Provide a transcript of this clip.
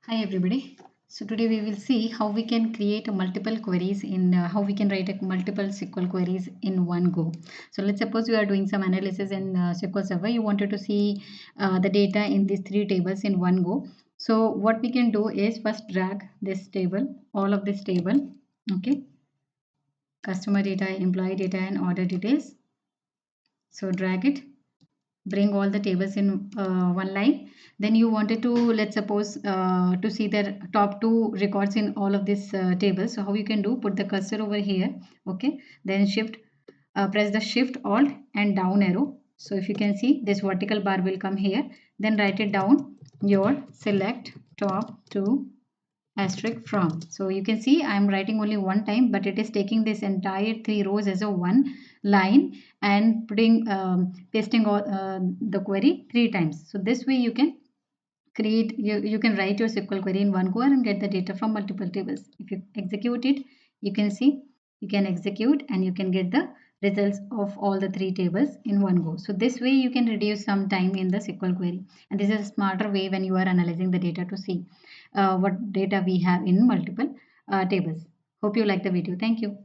Hi everybody. So today we will see how we can create a multiple queries in how we can write a multiple SQL queries in one go. So let's suppose you are doing some analysis in SQL Server. You wanted to see the data in these three tables in one go. So what we can do is first drag this table, all of this table, okay, customer data, employee data, and order details. So drag it, bring all the tables in one line. Then you wanted to, let's suppose, to see the top two records in all of this tables. So how you can do, put the cursor over here, okay, then press the shift alt and down arrow. So if you can see, this vertical bar will come here. Then write it down, your select top two asterisk from. So you can see I'm writing only one time, but it is taking this entire three rows as a one line and putting pasting all, the query three times. So this way you can create, you can write your SQL query in one go and get the data from multiple tables. If you execute it, you can see, you can execute and you can get the results of all the three tables in one go. So this way you can reduce some time in the SQL query, and this is a smarter way when you are analyzing the data to see what data we have in multiple tables. Hope you like the video. Thank you.